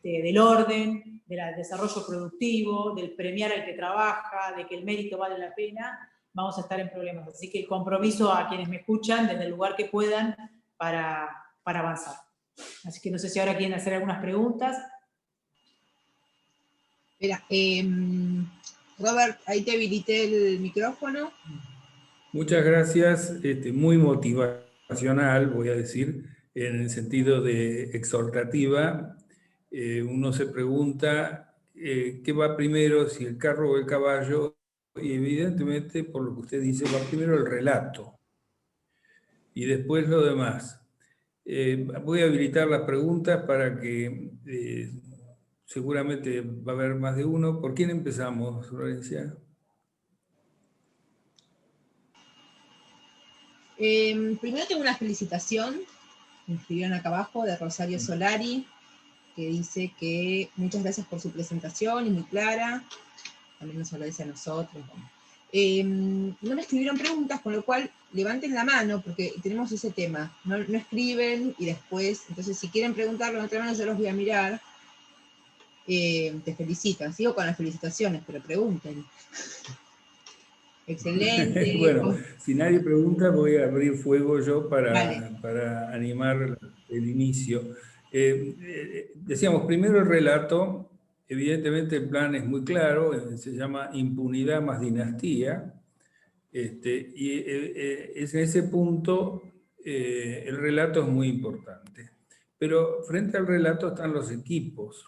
del orden, del desarrollo productivo, del premiar al que trabaja, de que el mérito vale la pena. Vamos a estar en problemas. Así que el compromiso a quienes me escuchan, desde el lugar que puedan, para avanzar. Así que no sé si ahora quieren hacer algunas preguntas. Mira, Robert, ahí te habilité el micrófono. Muchas gracias, muy motivacional, voy a decir, en el sentido de exhortativa. Uno se pregunta qué va primero, si el carro o el caballo, y evidentemente, por lo que usted dice, va primero el relato y después lo demás. Voy a habilitar las preguntas para que seguramente va a haber más de uno. ¿Por quién empezamos, Florencia? Primero tengo una felicitación, me escribieron acá abajo, de Rosario Solari, que dice que muchas gracias por su presentación, y muy clara, también nos agradece a nosotros. No me escribieron preguntas, con lo cual levanten la mano, porque tenemos ese tema, no escriben y después, entonces si quieren preguntarlo en otra mano yo los voy a mirar. Te felicitan, sigo con las felicitaciones, pero pregunten. Excelente. Bueno, si nadie pregunta, voy a abrir fuego yo Vale. para animar el inicio. Decíamos, primero el relato, evidentemente el plan es muy claro, se llama impunidad más dinastía, y es en ese punto el relato es muy importante. Pero frente al relato están los equipos.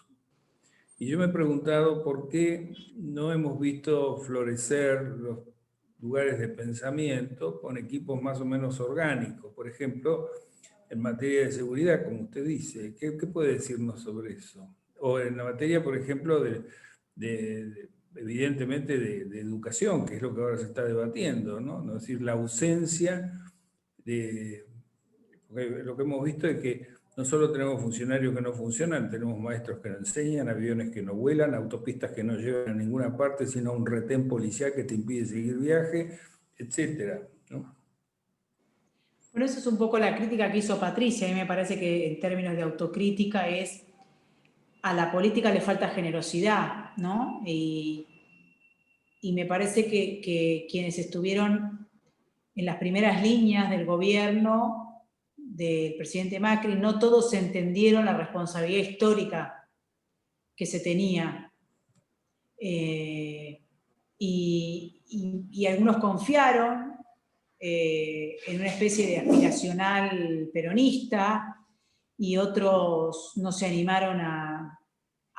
Y yo me he preguntado por qué no hemos visto florecer los lugares de pensamiento con equipos más o menos orgánicos. Por ejemplo, en materia de seguridad, como usted dice, ¿qué puede decirnos sobre eso? O en la materia, por ejemplo, evidentemente de educación, que es lo que ahora se está debatiendo, ¿no? Es decir, la ausencia de... Porque lo que hemos visto es que no solo tenemos funcionarios que no funcionan, tenemos maestros que no enseñan, aviones que no vuelan, autopistas que no llevan a ninguna parte, sino a un retén policial que te impide seguir viaje, etcétera, ¿no? Bueno, eso es un poco la crítica que hizo Patricia. A mí me parece que en términos de autocrítica es a la política le falta generosidad, ¿no? Y me parece que quienes estuvieron en las primeras líneas del gobierno del presidente Macri, no todos entendieron la responsabilidad histórica que se tenía. Y algunos confiaron en una especie de aspiracional peronista, y otros no se animaron a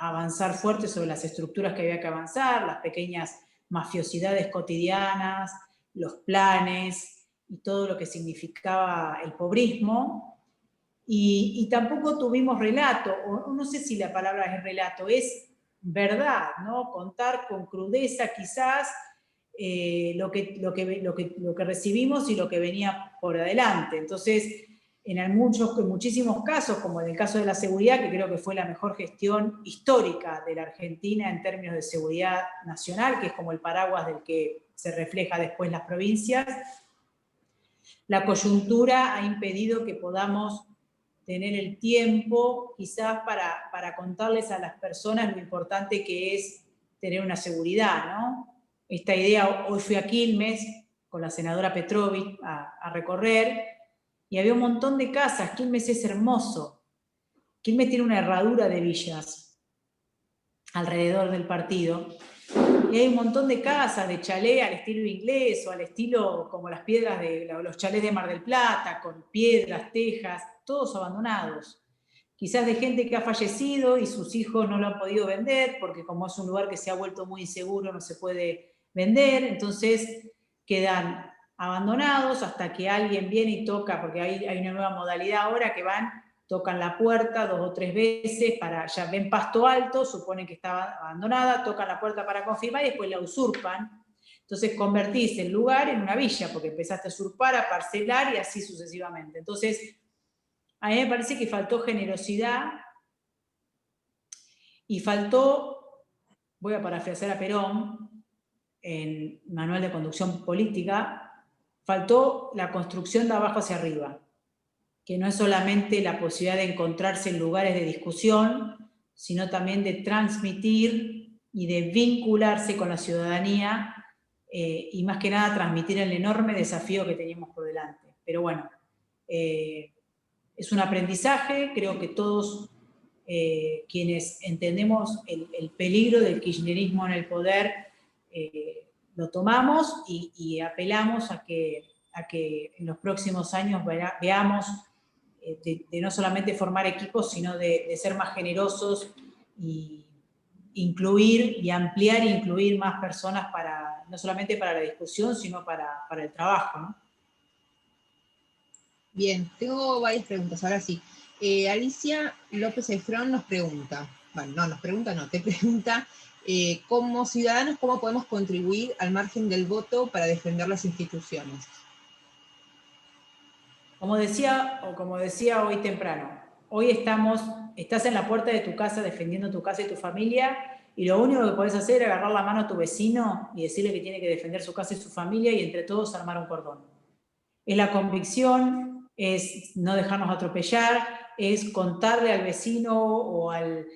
avanzar fuerte sobre las estructuras que había que avanzar, las pequeñas mafiosidades cotidianas, los planes y todo lo que significaba el pobrismo. Y tampoco tuvimos relato, o no sé si la palabra es relato, es verdad, ¿no? Contar con crudeza quizás lo que recibimos y lo que venía por adelante. Entonces, en muchísimos casos, como en el caso de la seguridad, que creo que fue la mejor gestión histórica de la Argentina en términos de seguridad nacional, que es como el paraguas del que se refleja después las provincias, la coyuntura ha impedido que podamos tener el tiempo quizás para contarles a las personas lo importante que es tener una seguridad, ¿no? Esta idea, hoy fui a Quilmes con la senadora Petrovich a recorrer, y había un montón de casas. Quilmes es hermoso. Quilmes tiene una herradura de villas alrededor del partido, y hay un montón de casas, de chalet al estilo inglés, o al estilo como las piedras de los chalés de Mar del Plata, con piedras, tejas, todos abandonados. Quizás de gente que ha fallecido y sus hijos no lo han podido vender, porque como es un lugar que se ha vuelto muy inseguro, no se puede vender, entonces quedan abandonados hasta que alguien viene y toca, porque hay una nueva modalidad ahora que van, tocan la puerta 2 o 3 veces, ya ven pasto alto, suponen que estaba abandonada, tocan la puerta para confirmar y después la usurpan. Entonces convertís el lugar en una villa, porque empezaste a usurpar, a parcelar y así sucesivamente. Entonces, a mí me parece que faltó generosidad y faltó, voy a parafrasear a Perón, en Manual de Conducción Política, faltó la construcción de abajo hacia arriba, que no es solamente la posibilidad de encontrarse en lugares de discusión, sino también de transmitir y de vincularse con la ciudadanía y más que nada transmitir el enorme desafío que teníamos por delante. Pero bueno, es un aprendizaje, creo que todos quienes entendemos el peligro del kirchnerismo en el poder lo tomamos y apelamos a que en los próximos años veamos de no solamente formar equipos, sino de ser más generosos y incluir y ampliar e incluir más personas no solamente para la discusión, sino para el trabajo, ¿no? Bien, tengo varias preguntas, ahora sí. Alicia López Efrón nos pregunta, te pregunta, como ciudadanos, ¿cómo podemos contribuir al margen del voto para defender las instituciones? Como decía hoy temprano, hoy estás en la puerta de tu casa defendiendo tu casa y tu familia, y lo único que podés hacer es agarrar la mano a tu vecino y decirle que tiene que defender su casa y su familia, y entre todos armar un cordón. Es la convicción, es no dejarnos atropellar, es contarle al vecino o al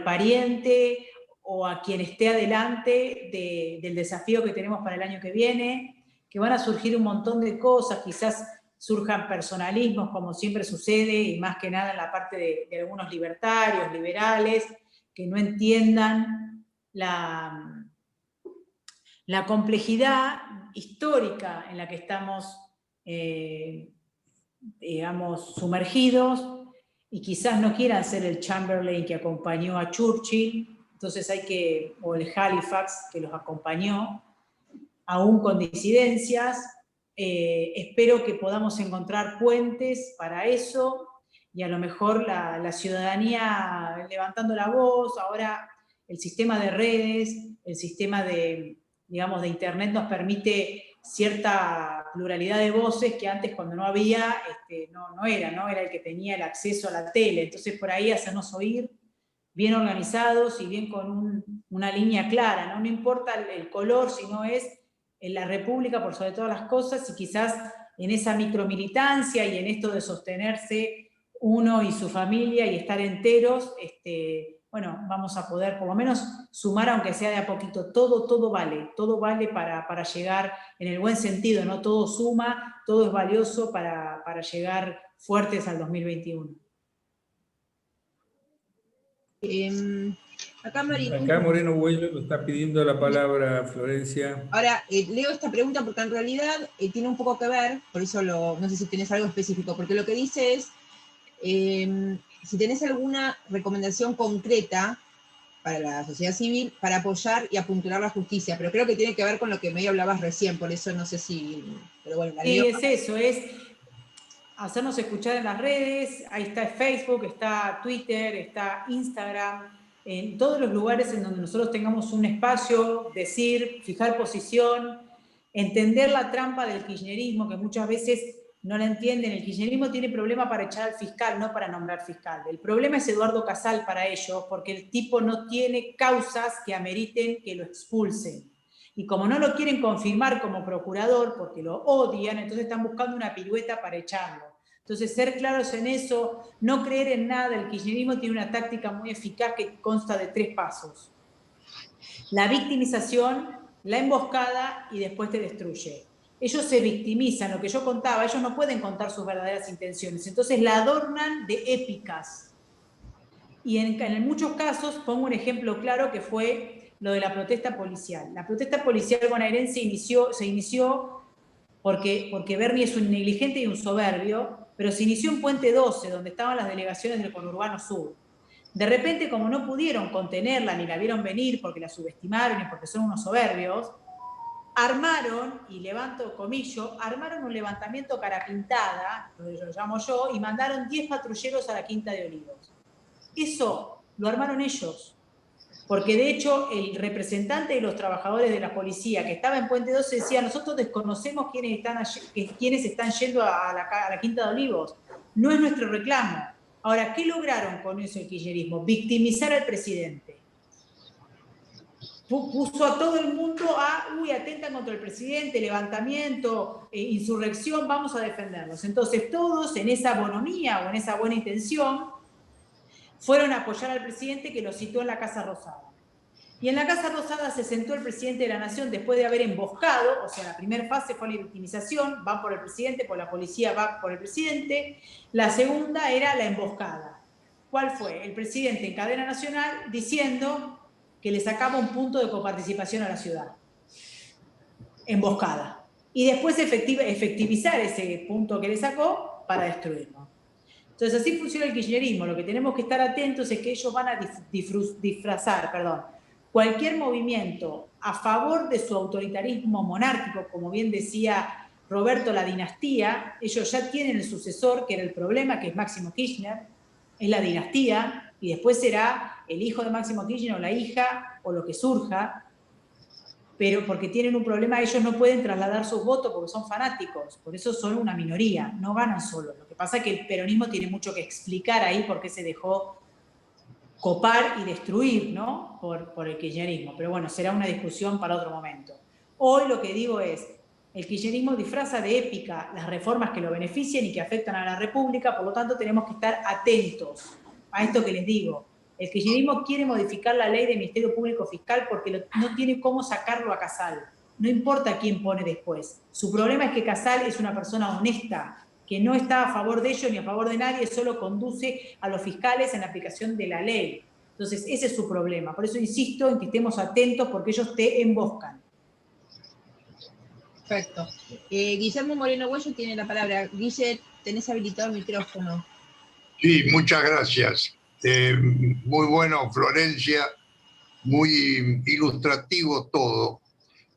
pariente o a quien esté adelante del desafío que tenemos para el año que viene, que van a surgir un montón de cosas, quizás surjan personalismos como siempre sucede, y más que nada en la parte de algunos libertarios, liberales, que no entiendan la complejidad histórica en la que estamos, digamos, sumergidos, y quizás no quieran ser el Chamberlain que acompañó a Churchill, entonces o el Halifax que los acompañó, aún con disidencias. Espero que podamos encontrar puentes para eso, y a lo mejor la ciudadanía levantando la voz. Ahora el sistema de redes, el sistema de internet nos permite cierta pluralidad de voces que antes, cuando no había, no era el que tenía el acceso a la tele. Entonces por ahí hacernos oír bien organizados y bien con una línea clara, no importa el color, sino es en la República por sobre todas las cosas, y quizás en esa micromilitancia y en esto de sostenerse uno y su familia y estar enteros, vamos a poder por lo menos sumar, aunque sea de a poquito. Todo vale para llegar en el buen sentido, ¿no? Todo suma, todo es valioso para llegar fuertes al 2021. Acá Moreno Huello está pidiendo la palabra, Florencia. Ahora, leo esta pregunta porque en realidad tiene un poco que ver, por eso no sé si tenés algo específico, porque lo que dice es, si tenés alguna recomendación concreta para la sociedad civil para apoyar y apuntalar la justicia, pero creo que tiene que ver con lo que medio hablabas recién, por eso no sé si, pero bueno, la leo. Sí, es eso, es hacernos escuchar en las redes, ahí está Facebook, está Twitter, está Instagram, en todos los lugares en donde nosotros tengamos un espacio, decir, fijar posición, entender la trampa del kirchnerismo, que muchas veces no la entienden. El kirchnerismo tiene problema para echar al fiscal, no para nombrar fiscal. El problema es Eduardo Casal para ellos, porque el tipo no tiene causas que ameriten que lo expulsen. Y como no lo quieren confirmar como procurador, porque lo odian, entonces están buscando una pirueta para echarlo. Entonces, ser claros en eso, no creer en nada. El kirchnerismo tiene una táctica muy eficaz que consta de 3 pasos. La victimización, la emboscada y después te destruye. Ellos se victimizan, lo que yo contaba, ellos no pueden contar sus verdaderas intenciones, entonces la adornan de épicas. Y en muchos casos, pongo un ejemplo claro que fue lo de la protesta policial. La protesta policial bonaerense se inició porque Bernie es un negligente y un soberbio, pero se inició en Puente 12, donde estaban las delegaciones del conurbano sur. De repente, como no pudieron contenerla ni la vieron venir porque la subestimaron y porque son unos soberbios, armaron, y levanto comillo, armaron un levantamiento cara pintada, lo llamo yo, y mandaron 10 patrulleros a la Quinta de Olivos. Eso lo armaron ellos. Porque de hecho el representante de los trabajadores de la policía que estaba en Puente 12 decía: nosotros desconocemos quiénes están yendo a la Quinta de Olivos. No es nuestro reclamo. Ahora, ¿qué lograron con eso el kirchnerismo? Victimizar al presidente. Puso a todo el mundo atentan contra el presidente, levantamiento, insurrección, vamos a defenderlos. Entonces todos en esa bonomía o en esa buena intención fueron a apoyar al presidente, que lo citó en la Casa Rosada. Y en la Casa Rosada se sentó el presidente de la Nación después de haber emboscado, o sea, la primera fase fue la victimización, van por el presidente, por la policía va por el presidente. La segunda era la emboscada. ¿Cuál fue? El presidente en cadena nacional diciendo que le sacaba un punto de coparticipación a la ciudad. Emboscada. Y después efectivizar ese punto que le sacó para destruirlo. Entonces así funciona el kirchnerismo. Lo que tenemos que estar atentos es que ellos van a disfrazar cualquier movimiento a favor de su autoritarismo monárquico, como bien decía Roberto, la dinastía. Ellos ya tienen el sucesor, que era el problema, que es Máximo Kirchner, es la dinastía, y después será el hijo de Máximo Kirchner o la hija, o lo que surja, pero porque tienen un problema, ellos no pueden trasladar sus votos porque son fanáticos, por eso son una minoría, no ganan solos. Lo que pasa es que el peronismo tiene mucho que explicar ahí por qué se dejó copar y destruir, ¿no? por el kirchnerismo, pero bueno, será una discusión para otro momento. Hoy lo que digo es, el kirchnerismo disfraza de épica las reformas que lo benefician y que afectan a la República, por lo tanto tenemos que estar atentos a esto que les digo. El kirchnerismo quiere modificar la ley del Ministerio Público Fiscal porque no tiene cómo sacarlo a Casal. No importa quién pone después. Su problema es que Casal es una persona honesta, que no está a favor de ellos ni a favor de nadie, solo conduce a los fiscales en la aplicación de la ley. Entonces, ese es su problema. Por eso insisto en que estemos atentos porque ellos te emboscan. Perfecto. Guillermo Moreno Huello tiene la palabra. Guille, tenés habilitado el micrófono. Sí, muchas gracias. Muy bueno, Florencia, muy ilustrativo todo,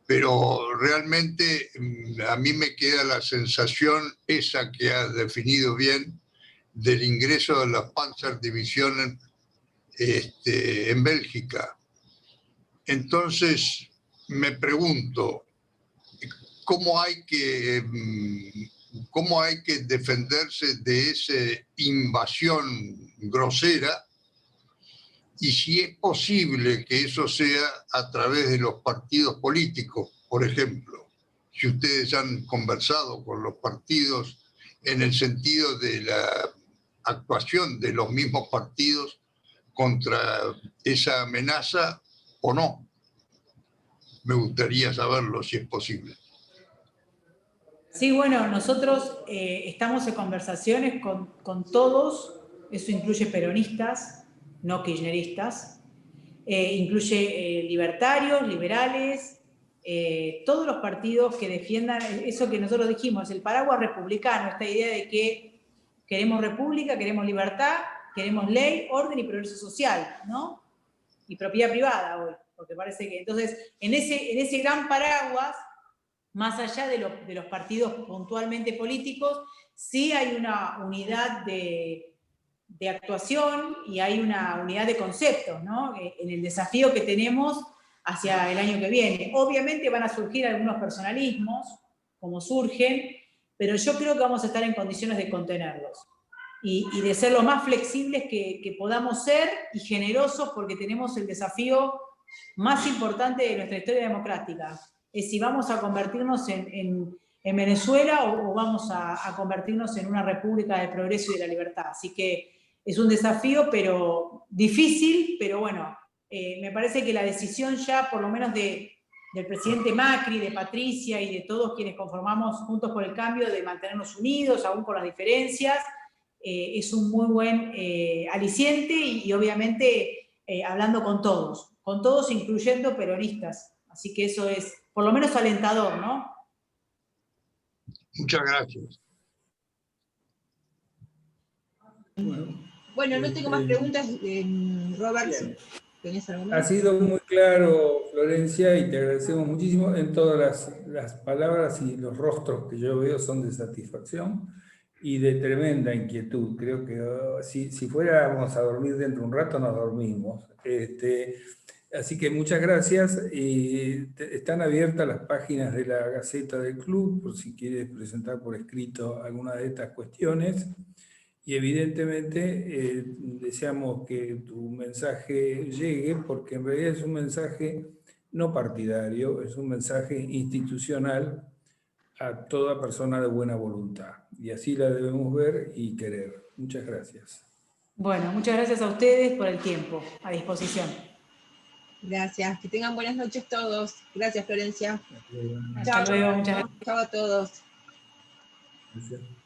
pero realmente a mí me queda la sensación esa que has definido bien del ingreso de las Panzerdivisionen en Bélgica. Entonces me pregunto, ¿cómo hay que defenderse de esa invasión grosera? Y si es posible que eso sea a través de los partidos políticos, por ejemplo, si ustedes han conversado con los partidos en el sentido de la actuación de los mismos partidos contra esa amenaza o no. Me gustaría saberlo si es posible. Sí, bueno, nosotros estamos en conversaciones con todos, eso incluye peronistas, no kirchneristas, incluye libertarios, liberales, todos los partidos que defiendan eso que nosotros dijimos, el paraguas republicano, esta idea de que queremos república, queremos libertad, queremos ley, orden y progreso social, ¿no? Y propiedad privada hoy, porque parece que... Entonces, en ese gran paraguas, más allá de los partidos puntualmente políticos, sí hay una unidad de actuación y hay una unidad de conceptos, ¿no? En el desafío que tenemos hacia el año que viene. Obviamente van a surgir algunos personalismos, como surgen, pero yo creo que vamos a estar en condiciones de contenerlos y de ser lo más flexibles que podamos ser y generosos, porque tenemos el desafío más importante de nuestra historia democrática. Es si vamos a convertirnos en Venezuela o vamos a convertirnos en una república del progreso y de la libertad. Así que es un desafío, pero difícil, pero bueno, me parece que la decisión ya, por lo menos del presidente Macri, de Patricia y de todos quienes conformamos Juntos por el Cambio, de mantenernos unidos, aún con las diferencias, es un muy buen aliciente y obviamente hablando con todos incluyendo peronistas. Así que eso es, por lo menos, alentador, ¿no? Muchas gracias. Bueno, no tengo más preguntas. Robert, ¿tenés algo más? Ha sido muy claro, Florencia, y te agradecemos muchísimo. En todas las palabras y los rostros que yo veo son de satisfacción y de tremenda inquietud. Creo que si fuéramos a dormir dentro de un rato, nos dormimos. Así que muchas gracias. Están abiertas las páginas de la Gaceta del Club, por si quieres presentar por escrito alguna de estas cuestiones. Y evidentemente deseamos que tu mensaje llegue, porque en realidad es un mensaje no partidario, es un mensaje institucional a toda persona de buena voluntad. Y así la debemos ver y querer. Muchas gracias. Bueno, muchas gracias a ustedes por el tiempo. A disposición. Gracias. Que tengan buenas noches todos. Gracias, Florencia. Hasta luego. Muchas gracias. Chao a todos. Gracias.